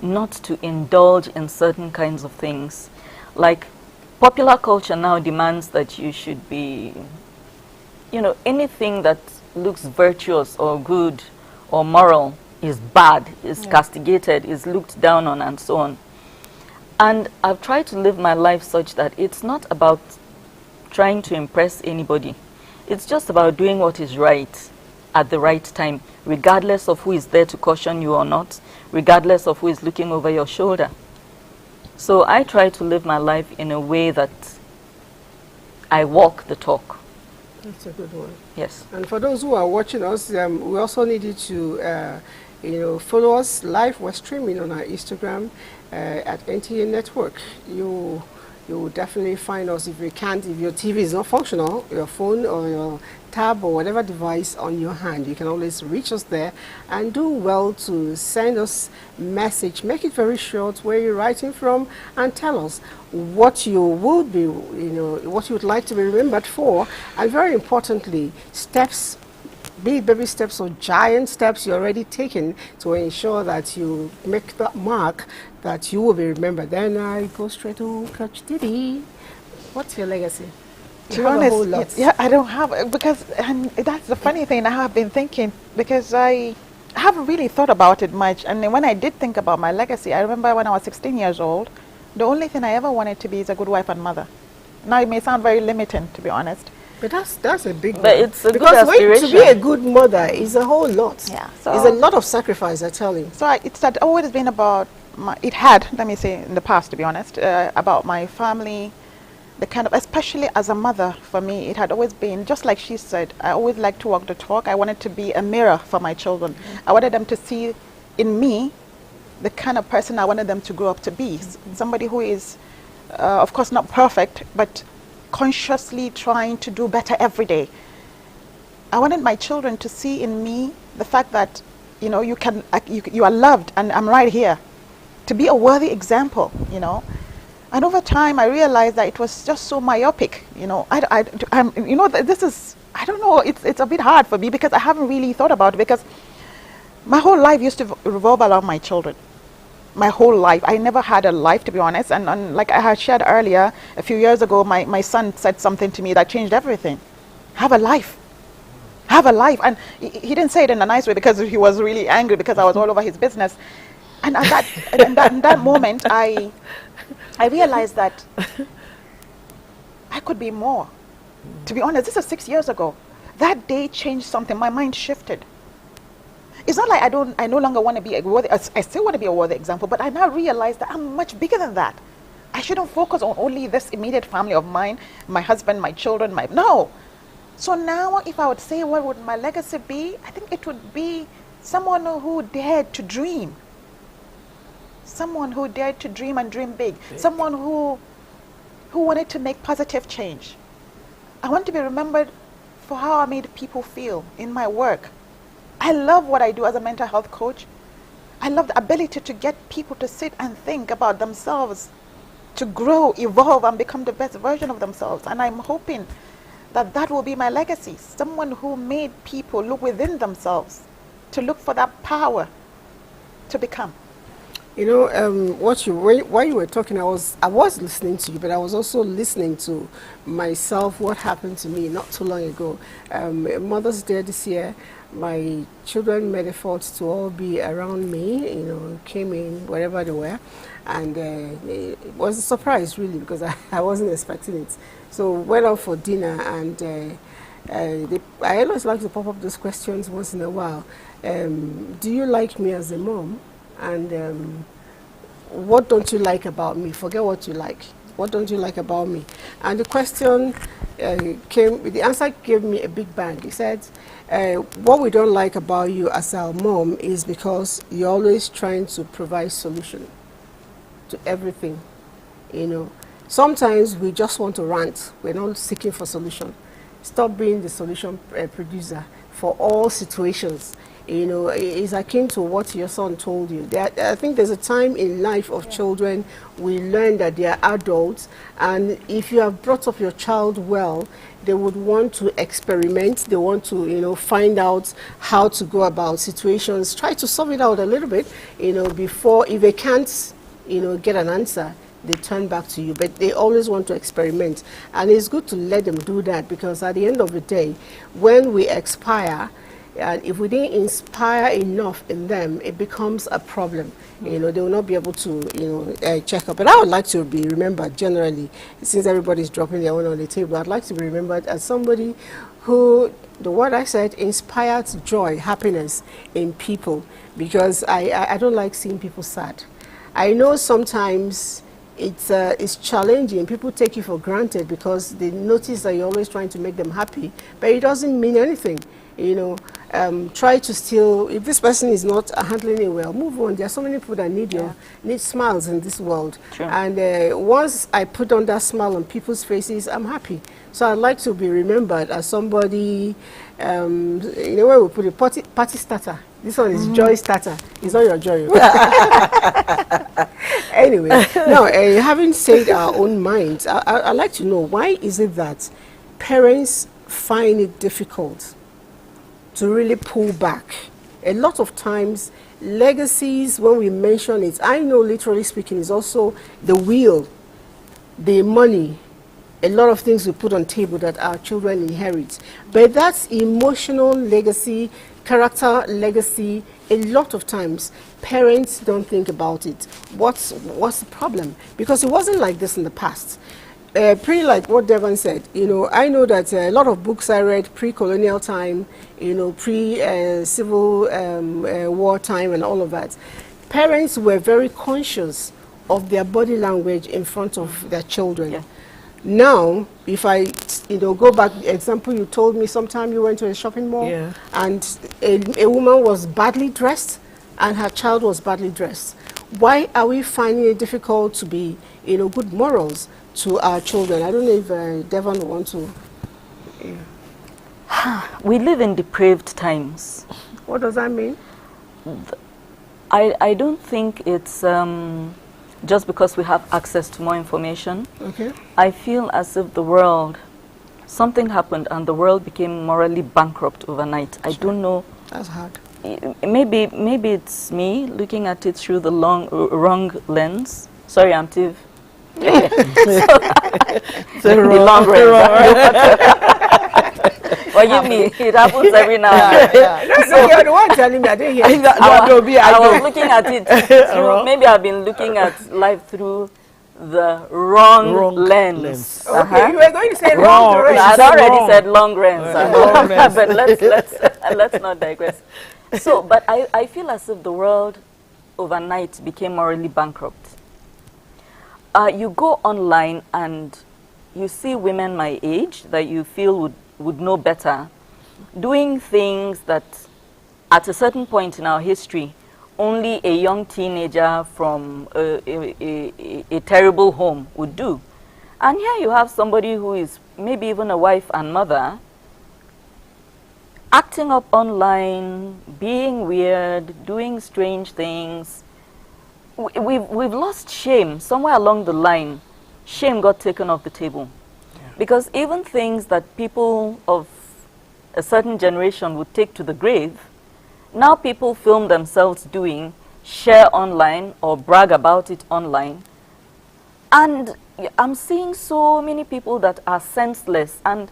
not to indulge in certain kinds of things. Like, popular culture now demands that you should be, anything that looks virtuous or good or moral is bad, is castigated, is looked down on, and so on. And I've tried to live my life such that it's not about trying to impress anybody. It's just about doing what is right at the right time, regardless of who is there to caution you or not, regardless of who is looking over your shoulder. So I try to live my life in a way that I walk the talk. That's a good one. Yes. And for those who are watching us, we also need you to, follow us live. We're streaming on our Instagram at NTA Network. You will definitely find us. If you can't, if your TV is not functional, your phone or your tab or whatever device on your hand, you can always reach us there, and do well to send us message. Make it very short, where you're writing from, and tell us what you would be, what you would like to be remembered for, and very importantly, steps, be it baby steps or giant steps you're already taken to ensure that you make that mark that you will be remembered. Then I go straight to Coach Diddy. What's your legacy? To be honest, yeah, I don't have, because, and that's the funny thing, I have been thinking, because I haven't really thought about it much. And when I did think about my legacy, I remember when I was 16 years old, the only thing I ever wanted to be is a good wife and mother. Now it may sound very limiting, to be honest. But that's a big But one. it's a because good aspiration. To be a good mother is a whole lot. Yeah, so it's a lot of sacrifice, I tell you. So it's always been about, it had, let me say, in the past, to be honest, about my family, the kind of, especially as a mother, for me, it had always been, just like she said, I always like to walk the talk. I wanted to be a mirror for my children. I wanted them to see in me the kind of person I wanted them to grow up to be. Somebody who is, of course, not perfect, but consciously trying to do better every day. I wanted my children to see in me the fact that, you are loved, and I'm right here. To be a worthy example, And over time, I realized that it was just so myopic, this is, I don't know, it's a bit hard for me, because I haven't really thought about it, because my whole life used to revolve around my children. My whole life. I never had a life, to be honest. And like I had shared earlier, a few years ago, my son said something to me that changed everything. Have a life. Have a life. And he didn't say it in a nice way, because he was really angry because I was all over his business. And at that moment, I realized that I could be more. To be honest, this is 6 years ago. That day changed something. My mind shifted. It's not like I no longer want to be a worthy, I still want to be a worthy example, but I now realize that I'm much bigger than that. I shouldn't focus on only this immediate family of mine, my husband, my children, no. So now, if I would say what would my legacy be, I think it would be someone who dared to dream. Someone who dared to dream and dream big. Someone who wanted to make positive change. I want to be remembered for how I made people feel in my work. I love what I do as a mental health coach. I love the ability to get people to sit and think about themselves, to grow, evolve, and become the best version of themselves. And I'm hoping that that will be my legacy. Someone who made people look within themselves, to look for that power to become. While you were talking, I was listening to you, but I was also listening to myself, what happened to me not too long ago. Mother's Day this year, my children made efforts to all be around me, came in wherever they were, and it was a surprise, really, because I wasn't expecting it. So went out for dinner, and I always like to pop up those questions once in a while. Do you like me as a mom? And what don't you like about me? Forget what you like. What don't you like about me? And the question the answer gave me a big bang. He said, what we don't like about you as our mom is because you're always trying to provide solution to everything. Sometimes we just want to rant. We're not seeking for solution. Stop being the solution producer for all situations. you know, is akin to what your son told you. I think there's a time in life of children we learn that they are adults, and if you have brought up your child well, they would want to experiment. They want to, you know, find out how to go about situations, try to solve it out a little bit, you know, before, if they can't, you know, get an answer, they turn back to you. But they always want to experiment, and it's good to let them do that, because at the end of the day, when we expire, and if we didn't inspire enough in them, it becomes a problem. You know, they will not be able to, you know, check up. But I would like to be remembered generally, since everybody's dropping their own on the table, I'd like to be remembered as somebody who, the word I said, inspired joy, happiness in people, because I don't like seeing people sad. I know sometimes it's challenging. People take you for granted because they notice that you're always trying to make them happy, but it doesn't mean anything. You know, try to still, if this person is not handling it well, move on. There are so many people that need smiles in this world. Sure. And once I put on that smile on people's faces, I'm happy. So I'd like to be remembered as somebody, you know, where we put a party starter. This one is joy starter. It's not your joy. Anyway, now, having said our own minds, I'd like to know, why is it that parents find it difficult to really pull back? A lot of times, legacies, when we mention it, I know literally speaking, is also the will, the money, a lot of things we put on table that our children inherit. But that's emotional legacy, character legacy. A lot of times, parents don't think about it. What's the problem? Because it wasn't like this in the past. Pretty like what Devon said, you know, I know that a lot of books I read pre-colonial time, you know, pre-civil war time and all of that, parents were very conscious of their body language in front of their children. Yeah. Now, if I, you know, go back, the example you told me, sometime you went to a shopping mall and a woman was badly dressed and her child was badly dressed. Why are we finding it difficult to be, you know, good morals to our children? I don't know if Devon will want to. We live in depraved times. What does that mean? I don't think it's just because we have access to more information. Okay. I feel as if the world, something happened and the world became morally bankrupt overnight. I don't know. That's hard. Maybe it's me looking at it through the wrong lens. Sorry, I'm Tiv. The long lens. Forgive me, it happens every now and then. No, you're the one telling me. I didn't hear it. I was looking at it through, maybe I've been looking at life through the wrong lens. Okay, you were going to say wrong lens. I'd already said long lens. But let's not digress. So, but I feel as if the world overnight became morally bankrupt. You go online and you see women my age that you feel would know better, doing things that at a certain point in our history, only a young teenager from a terrible home would do. And here you have somebody who is maybe even a wife and mother, acting up online, being weird, doing strange things. We've lost shame. Somewhere along the line, shame got taken off the table. Because even things that people of a certain generation would take to the grave, now people film themselves doing, share online or brag about it online. And I'm seeing so many people that are senseless, and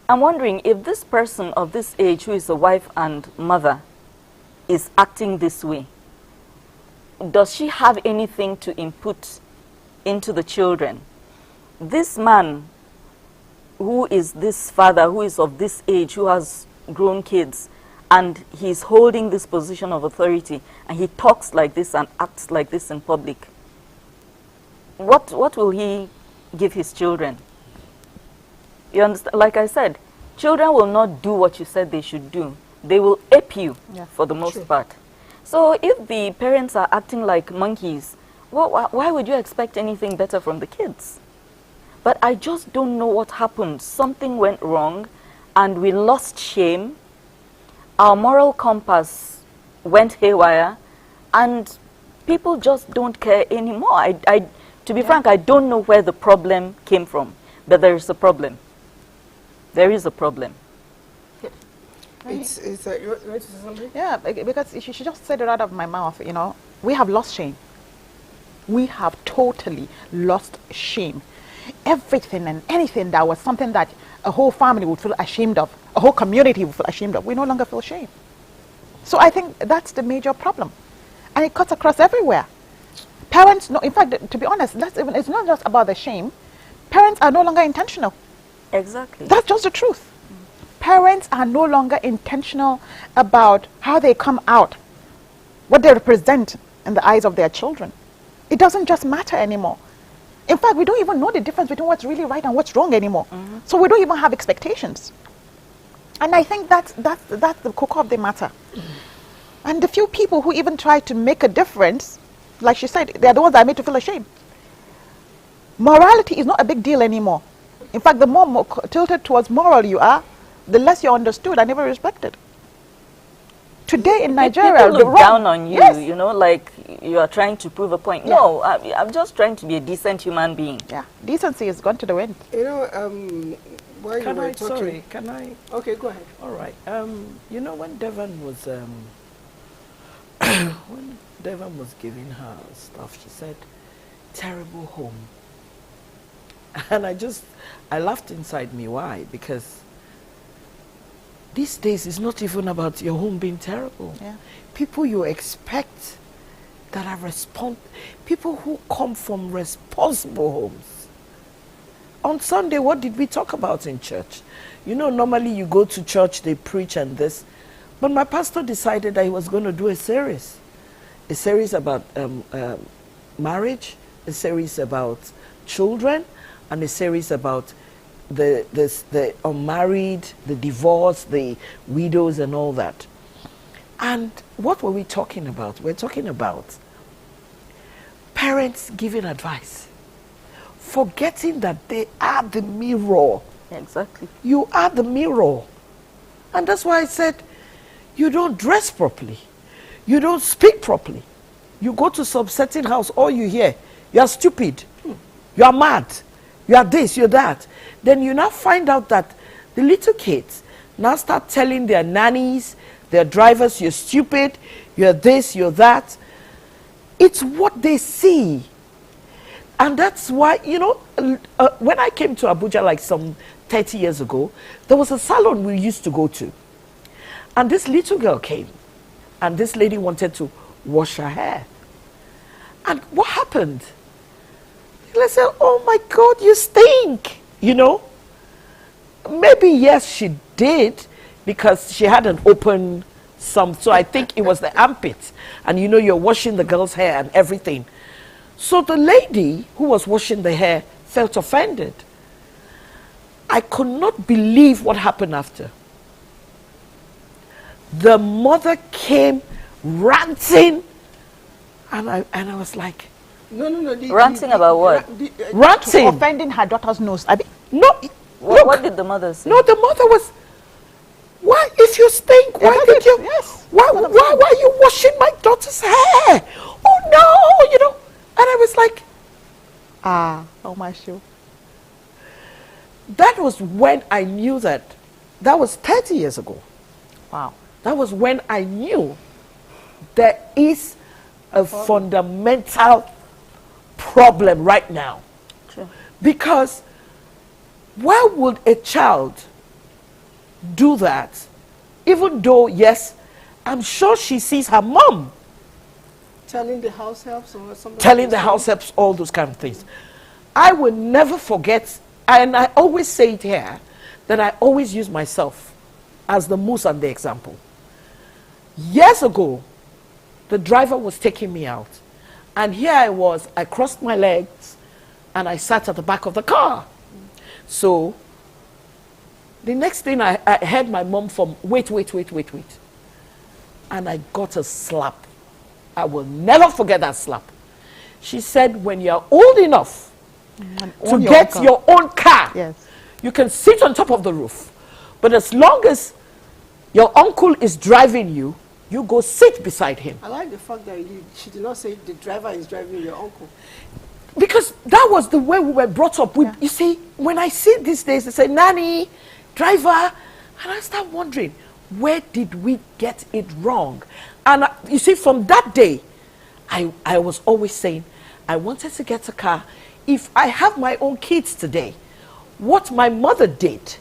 I'm wondering if this person of this age who is a wife and mother is acting this way, does she have anything to input into the children? This man who is this father, who is of this age, who has grown kids, and he's holding this position of authority, and he talks like this and acts like this in public, what will he give his children? You understand? Like I said, children will not do what you said they should do. They will ape you for the most part. So if the parents are acting like monkeys, why would you expect anything better from the kids? But I just don't know what happened. Something went wrong, and we lost shame. our moral compass went haywire, and people just don't care anymore. To be frank, I don't know where the problem came from, but there is a problem. There is a problem. It's you want to say something? Yeah, because she just said it out of my mouth, you know. We have lost shame. We have totally lost shame. Everything and anything that was something that a whole family would feel ashamed of, a whole community would feel ashamed of, we no longer feel shame. So I think that's the major problem. And it cuts across everywhere. Parents, no, in fact, to be honest, it's not just about the shame. Parents are no longer intentional. Exactly. That's just the truth. Parents are no longer intentional about how they come out, what they represent in the eyes of their children. It doesn't just matter anymore. In fact, we don't even know the difference between what's really right and what's wrong anymore. So we don't even have expectations. And I think that's the core of the matter. And the few people who even try to make a difference, like she said, they're the ones that are made to feel ashamed. Morality is not a big deal anymore. In fact, the more tilted towards moral you are, the less you're understood and even respected. Today in Nigeria, people look down on you, yes. you know, like you are trying to prove a point. Yeah. No, I'm just trying to be a decent human being. Yeah, decency has gone to the wind. You know, while you Can were I, talking... sorry, can I? Okay, go ahead. All right. You know, when Devon was giving her stuff, she said, "Terrible home," and I laughed inside me. Why? Because these days it's not even about your home being terrible. Yeah. People you expect that are people who come from responsible homes. On Sunday, what did we talk about in church? You know, normally you go to church, they preach and this. But my pastor decided that he was going to do a series about marriage, a series about children, and a series about the unmarried, the divorced, the widows and all that. And what were we talking about? We're talking about parents giving advice, forgetting that they are the mirror. Exactly. You are the mirror. And that's why I said, you don't dress properly. You don't speak properly. You go to some certain house, all you hear, you are stupid. You are mad. You are this, you're that. Then you now find out that the little kids now start telling their nannies, their drivers, you're stupid, you're this, you're that. It's what they see. And that's why, you know, when I came to Abuja like some 30 years ago, there was a salon we used to go to. And this little girl came, and this lady wanted to wash her hair. And what happened? I said, "Oh my God, you stink," you know. Maybe, yes, she did, because she had an open some, so I think it was the armpit. And you know, you're washing the girl's hair and everything. So the lady who was washing the hair felt offended. I could not believe what happened after. The mother came ranting, and I was like, No. Ranting about what? ranting. Offending her daughter's nose. No, What did the mother say? no, the mother was, why, if you stink, why did you, Yes. why are you washing my daughter's hair? Oh no, you know. And I was like, Oh my shoe. that was when I knew that was 30 years ago. Wow. That was when I knew there is a fundamental problem right now. True. Because why would a child do that, even though, yes, I'm sure she sees her mom Telling the house helps or something. telling the house helps, all those kind of things. I will never forget, and I always say it here, that I always use myself as the moose and the example. Years ago, the driver was taking me out, and here I was, I crossed my legs, and I sat at the back of the car. So, the next thing I heard my mom from, wait. And I got a slap. I will never forget that slap. She said, when you're old enough to get your own car, Yes. you can sit on top of the roof. But as long as Your uncle is driving you, you go sit beside him. I like the fact that she did not say the driver is driving your uncle. Because that was the way we were brought up. You see, when I see these days, they say, nanny, driver, and I start wondering, where did we get it wrong? And you see, from that day, I was always saying, I wanted to get a car. If I have my own kids today, what my mother did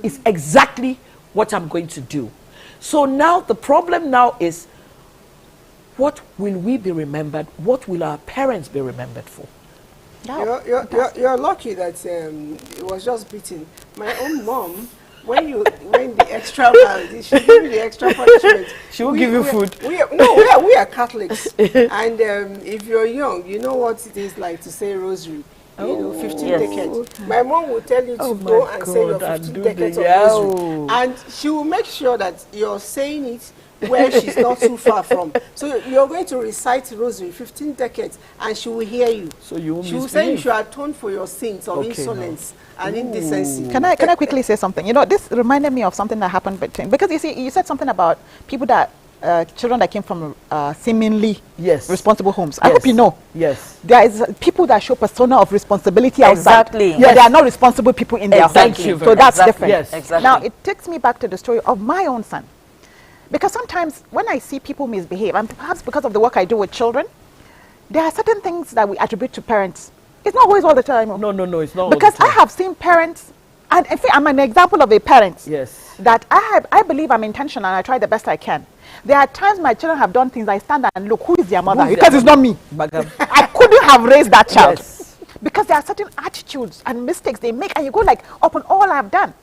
is exactly what I'm going to do. So now the problem now is, what will we be remembered? What will our parents be remembered for? You're lucky that it was just beaten. My own mom, when the extra mild, she give you the extra punishment. She will give you food. We are Catholics, and if you're young, you know what it is like to say rosary. You know, 15 decades. My mom will tell you to go and say your 15 decades of rosary, and she will make sure that you're saying it where she's not too far from. So you're going to recite rosary 15 decades, and she will hear you. So she will say you should atone for your sins of insolence and indecency. Can I quickly say something? You know, this reminded me of something that happened between, because you see, you said something about people that children that came from seemingly responsible homes. I hope you know. Yes. There is people that show persona of responsibility outside. Exactly. But they are not responsible people in their home. Thank you. So that's different. Yes. Exactly. Now it takes me back to the story of my own son. Because sometimes when I see people misbehave, and perhaps because of the work I do with children, there are certain things that we attribute to parents. It's not always all the time. No, it's not. Because I have seen parents, and in fact, I'm an example of a parent. Yes. That I believe I'm intentional and I try the best I can. There are times my children have done things, I stand and look, who is their mother? Because it's not me. I couldn't have raised that child. Yes. Because there are certain attitudes and mistakes they make, and you go like, upon all I've done.